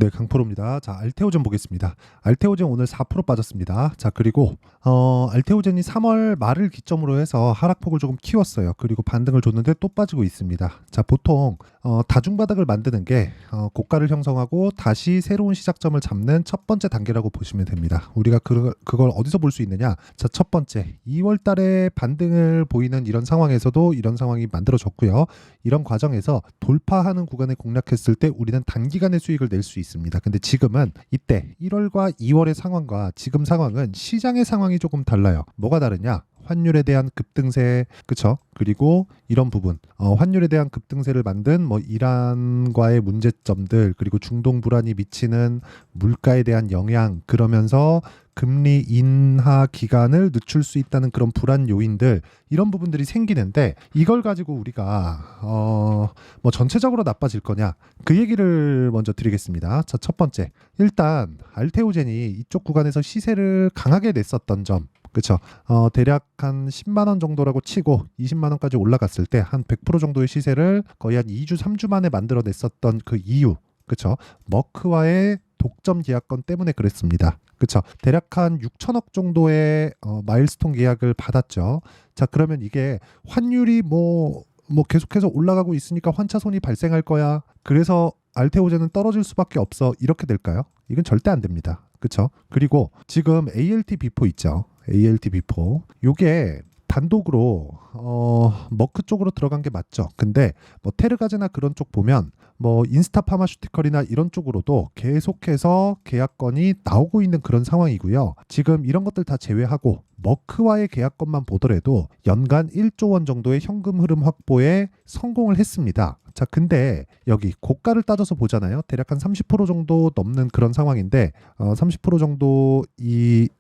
네, 강프로입니다. 자, 알테오젠 보겠습니다. 알테오젠 오늘 4% 빠졌습니다. 자, 그리고 알테오젠이 3월 말을 기점으로 해서 하락폭을 조금 키웠어요. 그리고 반등을 줬는데 또 빠지고 있습니다. 자, 보통 다중바닥을 만드는 게 고가를 형성하고 다시 새로운 시작점을 잡는 첫 번째 단계라고 보시면 됩니다. 우리가 그걸 어디서 볼 수 있느냐? 자, 첫 번째, 2월 달에 반등을 보이는 이런 상황에서도 이런 상황이 만들어졌고요. 이런 과정에서 돌파하는 구간에 공략했을 때 우리는 단기간의 수익을 낼 수 있습니다. 근데 지금은 이때 1월과 2월의 상황과 지금 상황은 시장의 상황이 조금 달라요. 뭐가 다르냐? 환율에 대한 급등세, 그쵸? 그리고 이런 부분, 환율에 대한 급등세를 만든 뭐 이란과의 문제점들, 그리고 중동 불안이 미치는 물가에 대한 영향, 그러면서 금리 인하 기간을 늦출 수 있다는 그런 불안 요인들, 이런 부분들이 생기는데 이걸 가지고 우리가 뭐 전체적으로 나빠질 거냐, 그 얘기를 먼저 드리겠습니다. 자, 첫 번째, 일단 알테오젠이 이쪽 구간에서 시세를 강하게 냈었던 점, 그쵸? 대략 한 10만 원 정도라고 치고 20만 원까지 올라갔을 때 한 100% 정도의 시세를 거의 한 2주, 3주 만에 만들어냈었던 그 이유, 그쵸? 머크와의 독점 계약권 때문에 그랬습니다. 그쵸? 대략 한 6천억 정도의 마일스톤 계약을 받았죠. 자, 그러면 이게 환율이 뭐 계속해서 올라가고 있으니까 환차손이 발생할 거야, 그래서 알테오젠은 떨어질 수밖에 없어, 이렇게 될까요? 이건 절대 안 됩니다. 그쵸? 그리고 지금 ALT 비포 있죠. ALT 비포. 요게 단독으로 머크 쪽으로 들어간 게 맞죠. 근데 뭐 테르가제나 그런 쪽 보면 뭐 인스타 파마슈티컬이나 이런 쪽으로도 계속해서 계약건이 나오고 있는 그런 상황이고요. 지금 이런 것들 다 제외하고 머크와의 계약건만 보더라도 연간 1조 원 정도의 현금 흐름 확보에 성공을 했습니다. 자, 근데 여기 고가를 따져서 보잖아요. 대략 한 30% 정도 넘는 그런 상황인데 30% 정도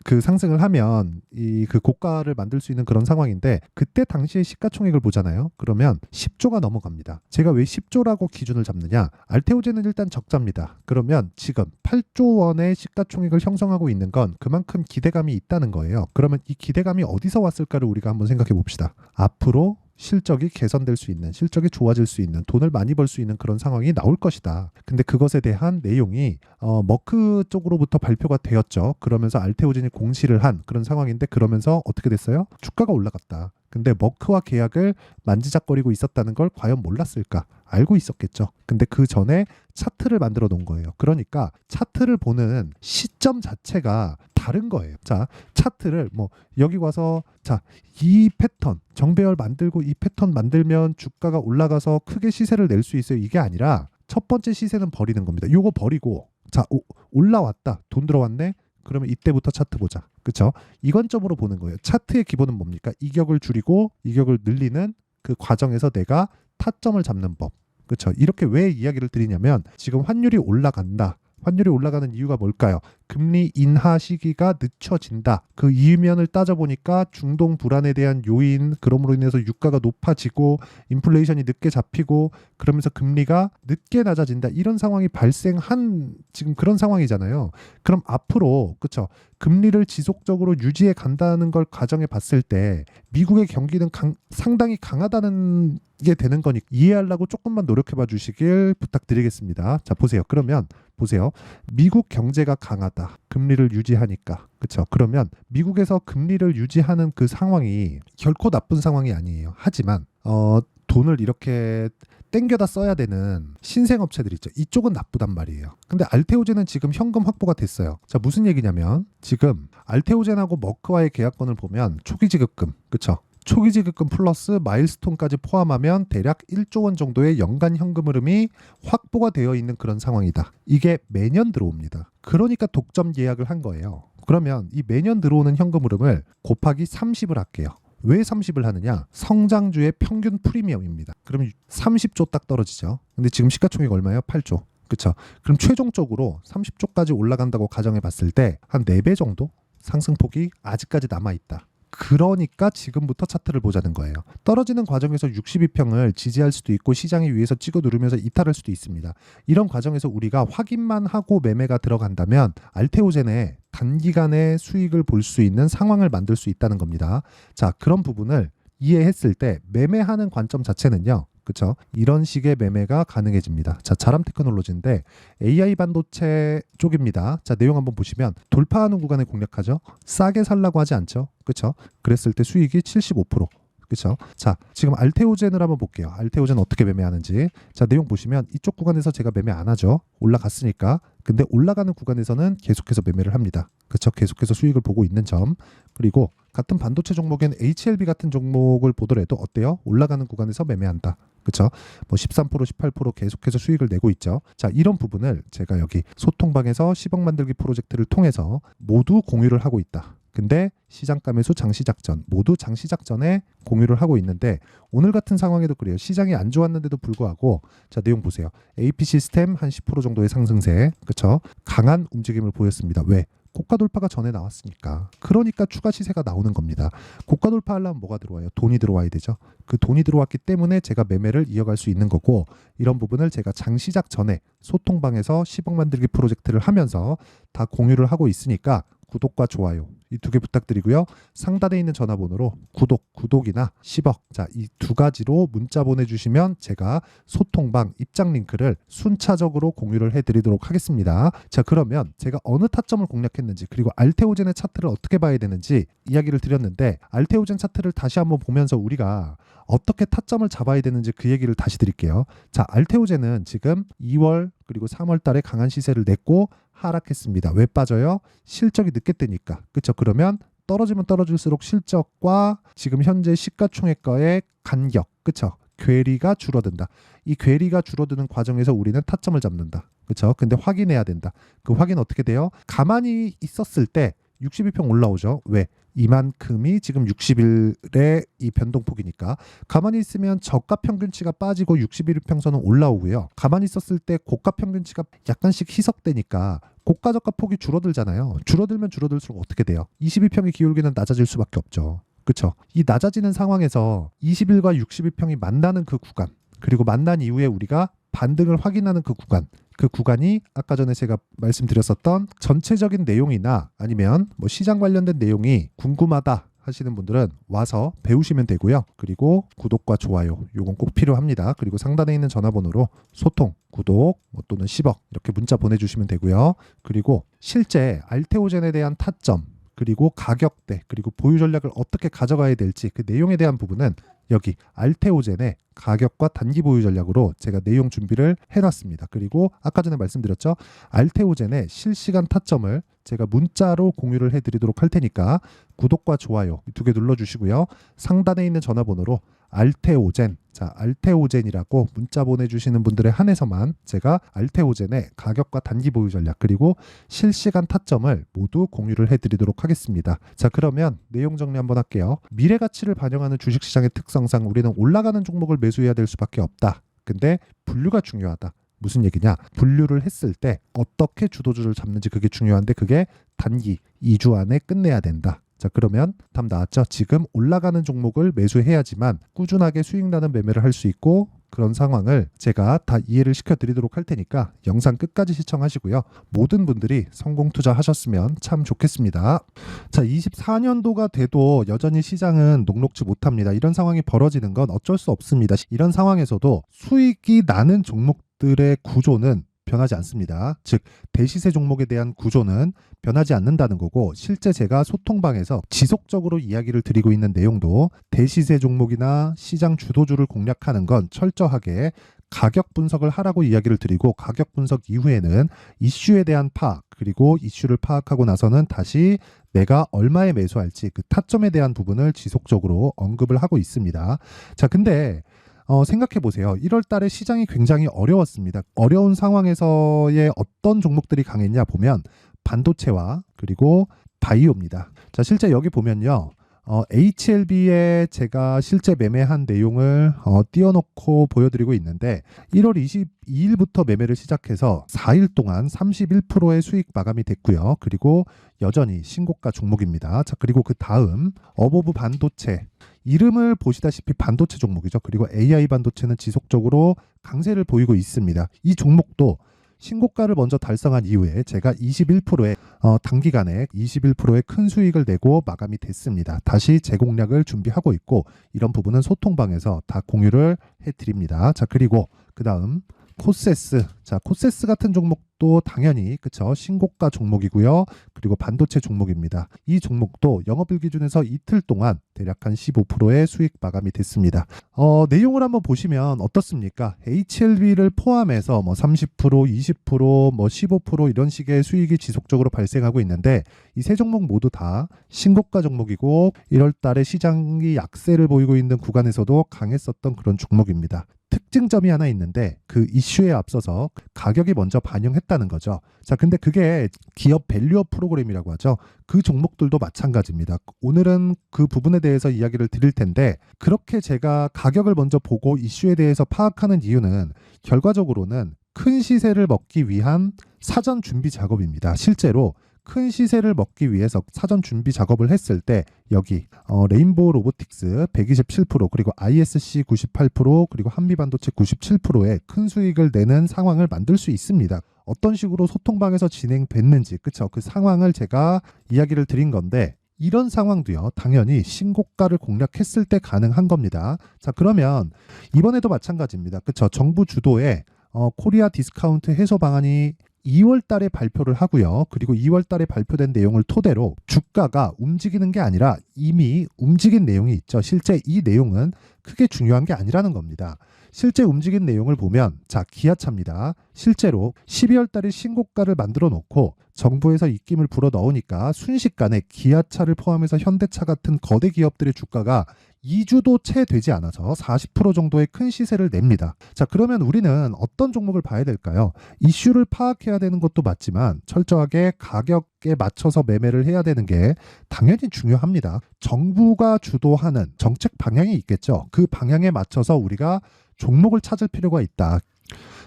그 상승을 하면 그 고가를 만들 수 있는 그런 상황인데, 그때 당시의 시가총액을 보잖아요. 그러면 10조가 넘어갑니다. 제가 왜 10조라고 기준을 잡느냐? 알테오젠은 일단 적자입니다. 그러면 지금 8조 원의 시가총액을 형성하고 있는 건 그만큼 기대감이 있다는 거예요. 그러면 이 기대감이 어디서 왔을까를 우리가 한번 생각해 봅시다. 앞으로 실적이 개선될 수 있는, 실적이 좋아질 수 있는, 돈을 많이 벌 수 있는 그런 상황이 나올 것이다. 근데 그것에 대한 내용이 머크 쪽으로부터 발표가 되었죠. 그러면서 알테오젠이 공시를 한 그런 상황인데, 그러면서 어떻게 됐어요? 주가가 올라갔다. 근데 머크와 계약을 만지작거리고 있었다는 걸 과연 몰랐을까? 알고 있었겠죠. 근데 그 전에 차트를 만들어 놓은 거예요. 그러니까 차트를 보는 시점 자체가 다른 거예요. 자, 차트를 뭐 여기 와서 자, 이 패턴 정배열 만들고 이 패턴 만들면 주가가 올라가서 크게 시세를 낼 수 있어요, 이게 아니라 첫 번째 시세는 버리는 겁니다. 요거 버리고 자, 올라왔다, 돈 들어왔네, 그러면 이때부터 차트 보자. 그쵸? 이 관점으로 보는 거예요. 차트의 기본은 뭡니까? 이격을 줄이고 이격을 늘리는 그 과정에서 내가 타점을 잡는 법. 그쵸? 이렇게 왜 이야기를 드리냐면, 지금 환율이 올라간다. 환율이 올라가는 이유가 뭘까요? 금리 인하 시기가 늦춰진다. 그 이면을 따져보니까 중동 불안에 대한 요인, 그럼으로 인해서 유가가 높아지고 인플레이션이 늦게 잡히고 그러면서 금리가 늦게 낮아진다. 이런 상황이 발생한 지금 그런 상황이잖아요. 그럼 앞으로, 그쵸, 금리를 지속적으로 유지해 간다는 걸 가정해 봤을 때 미국의 경기는 상당히 강하다는 게 되는 거니까 이해하려고 조금만 노력해 봐 주시길 부탁드리겠습니다. 자, 보세요. 그러면 보세요. 미국 경제가 강하다. 금리를 유지하니까. 그렇죠? 그러면 미국에서 금리를 유지하는 그 상황이 결코 나쁜 상황이 아니에요. 하지만 돈을 이렇게 땡겨다 써야 되는 신생업체들 있죠. 이쪽은 나쁘단 말이에요. 근데 알테오젠은 지금 현금 확보가 됐어요. 자, 무슨 얘기냐면 지금 알테오젠하고 머크와의 계약권을 보면 초기 지급금, 그렇죠? 초기 지급금 플러스 마일스톤까지 포함하면 대략 1조 원 정도의 연간 현금 흐름이 확보가 되어 있는 그런 상황이다. 이게 매년 들어옵니다. 그러니까 독점 계약을 한 거예요. 그러면 이 매년 들어오는 현금 흐름을 곱하기 30을 할게요. 왜 30을 하느냐? 성장주의 평균 프리미엄입니다. 그러면 30조 딱 떨어지죠. 근데 지금 시가총액 얼마예요? 8조. 그렇죠? 그럼 최종적으로 30조까지 올라간다고 가정해 봤을 때 한 4배 정도 상승폭이 아직까지 남아있다. 그러니까 지금부터 차트를 보자는 거예요. 떨어지는 과정에서 62평을 지지할 수도 있고 시장이 위에서 찍어 누르면서 이탈할 수도 있습니다. 이런 과정에서 우리가 확인만 하고 매매가 들어간다면 알테오젠의 단기간의 수익을 볼 수 있는 상황을 만들 수 있다는 겁니다. 자, 그런 부분을 이해했을 때 매매하는 관점 자체는요, 그쵸? 이런 식의 매매가 가능해집니다. 자, 자람 테크놀로지인데 AI 반도체 쪽입니다. 자, 내용 한번 보시면 돌파하는 구간에 공략하죠. 싸게 살라고 하지 않죠. 그쵸? 그랬을 때 수익이 75%. 그쵸? 자, 지금 알테오젠을 한번 볼게요. 알테오젠 어떻게 매매하는지. 자, 내용 보시면 이쪽 구간에서 제가 매매 안 하죠. 올라갔으니까. 근데 올라가는 구간에서는 계속해서 매매를 합니다. 그쵸? 계속해서 수익을 보고 있는 점. 그리고 같은 반도체 종목인 HLB 같은 종목을 보더라도 어때요? 올라가는 구간에서 매매한다. 그쵸? 뭐 13%, 18% 계속해서 수익을 내고 있죠. 자, 이런 부분을 제가 여기 소통방에서 10억 만들기 프로젝트를 통해서 모두 공유를 하고 있다. 근데 시장가 매수 장시작전 모두 장시작전에 공유를 하고 있는데 오늘 같은 상황에도 그래요. 시장이 안 좋았는데도 불구하고 자, 내용 보세요. AP 시스템 한 10% 정도의 상승세, 그쵸? 강한 움직임을 보였습니다. 왜? 고가 돌파가 전에 나왔으니까. 그러니까 추가 시세가 나오는 겁니다. 고가 돌파하려면 뭐가 들어와요? 돈이 들어와야 되죠. 그 돈이 들어왔기 때문에 제가 매매를 이어갈 수 있는 거고, 이런 부분을 제가 장 시작 전에 소통방에서 10억 만들기 프로젝트를 하면서 다 공유를 하고 있으니까 구독과 좋아요 이 두 개 부탁드리고요. 상단에 있는 전화번호로 구독이나 10억 자, 이 두 가지로 문자 보내주시면 제가 소통방 입장 링크를 순차적으로 공유를 해드리도록 하겠습니다. 자, 그러면 제가 어느 타점을 공략했는지 그리고 알테오젠의 차트를 어떻게 봐야 되는지 이야기를 드렸는데 알테오젠 차트를 다시 한번 보면서 우리가 어떻게 타점을 잡아야 되는지 그 얘기를 다시 드릴게요. 자, 알테오젠은 지금 2월 그리고 3월 달에 강한 시세를 냈고 하락했습니다. 왜 빠져요? 실적이 늦게 뜨니까. 그렇죠? 그러면 떨어지면 떨어질수록 실적과 지금 현재 시가총액과의 간격, 그렇죠? 괴리가 줄어든다. 이 괴리가 줄어드는 과정에서 우리는 타점을 잡는다. 그렇죠? 근데 확인해야 된다. 그 확인 어떻게 돼요? 가만히 있었을 때 62평 올라오죠. 왜? 이만큼이 지금 60일의 이 변동폭이니까 가만히 있으면 저가 평균치가 빠지고 61평선은 올라오고요. 가만히 있었을 때 고가 평균치가 약간씩 희석되니까 고가 저가 폭이 줄어들잖아요. 줄어들면 줄어들수록 어떻게 돼요? 22평의 기울기는 낮아질 수밖에 없죠. 그렇죠? 이 낮아지는 상황에서 20일과 61평이 만나는 그 구간, 그리고 만난 이후에 우리가 반등을 확인하는 그 구간이 아까 전에 제가 말씀드렸었던 전체적인 내용이나 아니면 뭐 시장 관련된 내용이 궁금하다 하시는 분들은 와서 배우시면 되고요. 그리고 구독과 좋아요 요건 꼭 필요합니다. 그리고 상단에 있는 전화번호로 소통, 구독 또는 10억 이렇게 문자 보내주시면 되고요. 그리고 실제 알테오젠에 대한 타점 그리고 가격대 그리고 보유 전략을 어떻게 가져가야 될지 그 내용에 대한 부분은 여기 알테오젠의 가격과 단기 보유 전략으로 제가 내용 준비를 해놨습니다. 그리고 아까 전에 말씀드렸죠. 알테오젠의 실시간 타점을 제가 문자로 공유를 해드리도록 할 테니까 구독과 좋아요 이 두 개 눌러주시고요. 상단에 있는 전화번호로 알테오젠, 자, 알테오젠이라고 문자 보내주시는 분들에 한해서만 제가 알테오젠의 가격과 단기 보유 전략 그리고 실시간 타점을 모두 공유를 해드리도록 하겠습니다. 자, 그러면 내용 정리 한번 할게요. 미래 가치를 반영하는 주식시장의 특성상 우리는 올라가는 종목을 매수해야 될 수밖에 없다. 근데 분류가 중요하다. 무슨 얘기냐? 분류를 했을 때 어떻게 주도주를 잡는지 그게 중요한데 그게 단기 2주 안에 끝내야 된다. 자, 그러면 답 나왔죠? 지금 올라가는 종목을 매수해야지만 꾸준하게 수익 나는 매매를 할 수 있고 그런 상황을 제가 다 이해를 시켜드리도록 할 테니까 영상 끝까지 시청하시고요. 모든 분들이 성공 투자하셨으면 참 좋겠습니다. 자, 24년도가 돼도 여전히 시장은 녹록지 못합니다. 이런 상황이 벌어지는 건 어쩔 수 없습니다. 이런 상황에서도 수익이 나는 종목들의 구조는 변하지 않습니다. 즉 대시세 종목에 대한 구조는 변하지 않는다는 거고 실제 제가 소통방에서 지속적으로 이야기를 드리고 있는 내용도 대시세 종목이나 시장 주도주를 공략하는 건 철저하게 가격 분석을 하라고 이야기를 드리고 가격 분석 이후에는 이슈에 대한 파악 그리고 이슈를 파악하고 나서는 다시 내가 얼마에 매수할지 그 타점에 대한 부분을 지속적으로 언급을 하고 있습니다. 자, 근데 생각해 보세요. 1월 달에 시장이 굉장히 어려웠습니다. 어려운 상황에서의 어떤 종목들이 강했냐 보면 반도체와 그리고 바이오입니다. 자, 실제 여기 보면요. HLB에 제가 실제 매매한 내용을 띄워놓고 보여드리고 있는데 1월 22일부터 매매를 시작해서 4일 동안 31%의 수익 마감이 됐고요. 그리고 여전히 신고가 종목입니다. 자, 그리고 그 다음 어보브 반도체 이름을 보시다시피 반도체 종목이죠. 그리고 AI 반도체는 지속적으로 강세를 보이고 있습니다. 이 종목도 신고가를 먼저 달성한 이후에 제가 21%의 단기간에 21%의 큰 수익을 내고 마감이 됐습니다. 다시 재공략을 준비하고 있고 이런 부분은 소통방에서 다 공유를 해드립니다. 자, 그리고 그 다음 코세스. 자, 코세스 같은 종목도 당연히 그쵸, 신고가 종목이고요. 그리고 반도체 종목입니다. 이 종목도 영업일 기준에서 이틀 동안 대략 한 15%의 수익 마감이 됐습니다. 내용을 한번 보시면 어떻습니까? HLB를 포함해서 뭐 30%, 20%, 뭐 15% 이런 식의 수익이 지속적으로 발생하고 있는데 이 세 종목 모두 다 신고가 종목이고 1월 달에 시장이 약세를 보이고 있는 구간에서도 강했었던 그런 종목입니다. 특징점이 하나 있는데 그 이슈에 앞서서 가격이 먼저 반영했다는 거죠. 자, 근데 그게 기업 밸류업 프로그램이라고 하죠. 그 종목들도 마찬가지입니다. 오늘은 그 부분에 대해서 이야기를 드릴 텐데 그렇게 제가 가격을 먼저 보고 이슈에 대해서 파악하는 이유는 결과적으로는 큰 시세를 먹기 위한 사전 준비 작업입니다. 실제로 큰 시세를 먹기 위해서 사전 준비 작업을 했을 때 여기 레인보우 로보틱스 127% 그리고 ISC 98% 그리고 한미반도체 97%의 큰 수익을 내는 상황을 만들 수 있습니다. 어떤 식으로 소통방에서 진행됐는지 그쵸? 그 상황을 제가 이야기를 드린 건데 이런 상황도요 당연히 신고가를 공략했을 때 가능한 겁니다. 자, 그러면 이번에도 마찬가지입니다. 그쵸? 정부 주도의 코리아 디스카운트 해소 방안이 2월 달에 발표를 하고요. 그리고 2월 달에 발표된 내용을 토대로 주가가 움직이는 게 아니라 이미 움직인 내용이 있죠. 실제 이 내용은 크게 중요한 게 아니라는 겁니다. 실제 움직인 내용을 보면 자, 기아차입니다. 실제로 12월 달에 신고가를 만들어 놓고 정부에서 입김을 불어 넣으니까 순식간에 기아차를 포함해서 현대차 같은 거대 기업들의 주가가 2주도 채 되지 않아서 40% 정도의 큰 시세를 냅니다. 자, 그러면 우리는 어떤 종목을 봐야 될까요? 이슈를 파악해야 되는 것도 맞지만 철저하게 가격에 맞춰서 매매를 해야 되는 게 당연히 중요합니다. 정부가 주도하는 정책 방향이 있겠죠. 그 방향에 맞춰서 우리가 종목을 찾을 필요가 있다.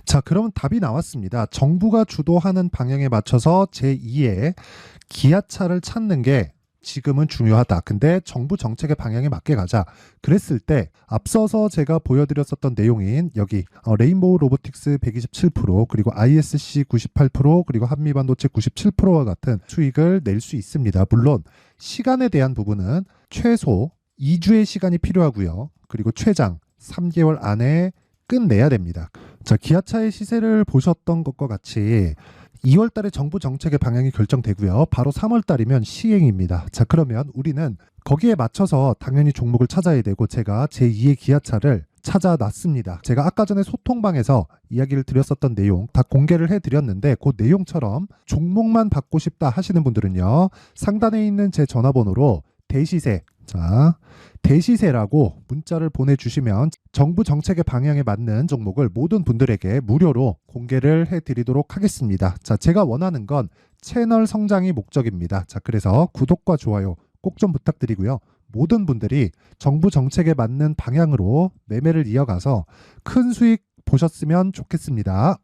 자, 그러면 답이 나왔습니다. 정부가 주도하는 방향에 맞춰서 제2의 기아차를 찾는 게 지금은 중요하다. 근데 정부 정책의 방향에 맞게 가자. 그랬을 때 앞서서 제가 보여드렸었던 내용인 여기 레인보우 로보틱스 127% 그리고 ISC 98% 그리고 한미반도체 97%와 같은 수익을 낼 수 있습니다. 물론 시간에 대한 부분은 최소 2주의 시간이 필요하고요. 그리고 최장 3개월 안에 끝내야 됩니다. 자, 기아차의 시세를 보셨던 것과 같이 2월 달에 정부 정책의 방향이 결정되고요. 바로 3월 달이면 시행입니다. 자, 그러면 우리는 거기에 맞춰서 당연히 종목을 찾아야 되고 제가 제2의 기아차를 찾아놨습니다. 제가 아까 전에 소통방에서 이야기를 드렸었던 내용 다 공개를 해드렸는데 그 내용처럼 종목만 받고 싶다 하시는 분들은요. 상단에 있는 제 전화번호로 대시세, 자, 대시세라고 문자를 보내주시면 정부 정책의 방향에 맞는 종목을 모든 분들에게 무료로 공개를 해드리도록 하겠습니다. 자, 제가 원하는 건 채널 성장이 목적입니다. 자, 그래서 구독과 좋아요 꼭 좀 부탁드리고요. 모든 분들이 정부 정책에 맞는 방향으로 매매를 이어가서 큰 수익 보셨으면 좋겠습니다.